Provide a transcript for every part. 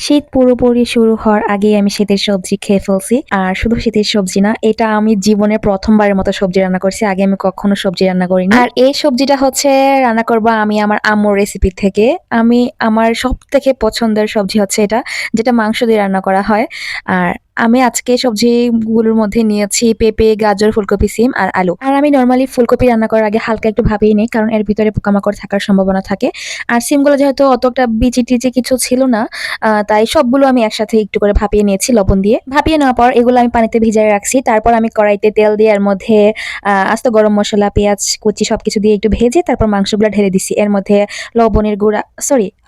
শীত পুরোপুরি শুরু হওয়ার আগেই আমি শীতের সবজি খেয়ে ফেলছি। আর শুধু শীতের সবজি না, এটা আমি জীবনে ১ম বারের মতো সবজি রান্না করছি। আগে আমি কখনো সবজি রান্না করিনি। আর এই সবজিটা হচ্ছে রান্না করব আমি আমার আম্মুর রেসিপি থেকে। আমার সবথেকে পছন্দের সবজি হচ্ছে এটা, যেটা মাংস দিয়ে রান্না করা হয়। আর আমি আজকে সবজিগুলোর মধ্যে নিয়েছি পেঁপে, গাজর, ফুলকপি, সিম আর আলু। আর আমি নরমালি ফুলকপি রান্না করার আগে হালকা একটু ভাপিয়ে নিই, কারণ এর ভিতরে পোকামাকড় থাকার সম্ভাবনা থাকে। আর সিমগুলো যেহেতু অতটা বিচি-টিচি কিছু ছিল না, তাই সবগুলো আমি একসাথে একটু করে ভাপিয়ে নিয়েছি লবণ দিয়ে। ভাপিয়ে নেওয়ার পর এগুলো আমি পানিতে ভিজায়ে রাখছি। তারপর আমি কড়াইতে তেল দিয়ে এর মধ্যে আস্ত গরম মসলা, পেঁয়াজ কুচি সবকিছু দিয়ে একটু ভেজে তারপর মাংসগুলো ঢেলে দিছি। এর মধ্যে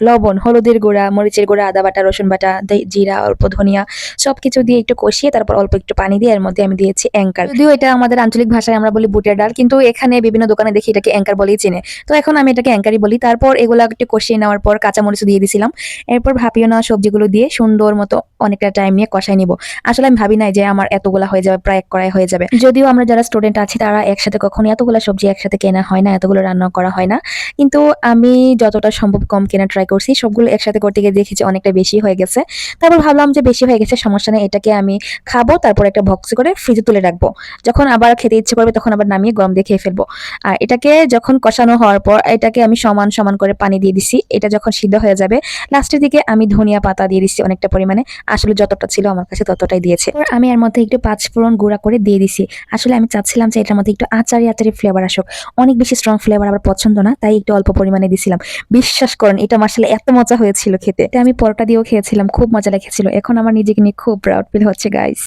লবণ, হলুদের গুঁড়া, মরিচের গুঁড়া, আদা বাটা, রসুন বাটা, জিরা, অল্প ধনিয়া সবকিছু দিয়ে একটু কষিয়ে তারপর অল্প একটু পানি দিয়ে এর মধ্যে আমি দিয়েছি অ্যাঙ্কার। যদিও এটা আমাদের আঞ্চলিক ভাষায় আমরা বলি বুটের ডাল, কিন্তু এখানে বিভিন্ন দোকানে দেখি এটাকে অ্যাঙ্কার বলেই চেনে। তো এখন আমি এটাকে অ্যাঙ্কারই বলি। তারপর এগুলা একটু কষিয়ে নেওয়ার পর কাঁচামরিচ দিয়ে দিছিলাম। এরপর ভাপিয়ে নেওয়া সবজিগুলো দিয়ে সুন্দর মতো অনেকটা টাইম নিয়ে কষাই নিব। আসলে আমি ভাবি নাই যে আমার এতগুলা হয়ে যাবে, প্রায় এক কড়াই হয়ে যাবে। যদিও আমরা যারা স্টুডেন্ট আছি তারা একসাথে কখনো এতগুলা সবজি একসাথে কেনা হয় না, এতগুলো রান্না করা হয় না। কিন্তু আমি যতটা সম্ভব কম কেনা ট্রাই করছি। সবগুলো একসাথে করতে গিয়ে দেখেছি অনেকটা বেশি হয়ে গেছে। তারপর ভাবলাম যে বেশি হয়ে গেছে, সমস্যা নেই, এটাকে আমি খাবো, তারপর একটা বক্সে করে ফ্রিজে তুলে রাখবো। যখন আবার খেতে ইচ্ছে করবে তখন আবার নামিয়ে গরম দিয়ে খেয়ে ফেলবো। আর এটাকে যখন কষানো হওয়ার পর এটাকে আমি সমান সমান করে পানি দিয়ে দিছি। এটা যখন সিদ্ধ হয়ে যাবে লাস্টের দিকে আমি ধনিয়া পাতা দিয়ে দিচ্ছি অনেকটা পরিমাণে। আসলে যতটা ছিল আমার কাছে ততটাই দিয়েছে। আমি এর মধ্যে একটু পাঁচফোড়ন গুঁড়া করে দিয়ে দিছি। আসলে আমি চাচ্ছিলাম যে এটার মধ্যে একটু আচারি আচারি ফ্লেভার আসুক। অনেক বেশি স্ট্রং ফ্লেভার আবার পছন্দ না, তাই একটু অল্প পরিমাণে দিছিলাম। বিশ্বাস করেন এটা মাশাআল্লাহ এত মজা হয়েছিল খেতে। এটা আমি পরোটা দিয়েও খেয়েছিলাম, খুব মজা লেগেছিল। এখন আমার নিজেকে নিয়ে খুব প্রাউড ফিল হচ্ছে গাইস।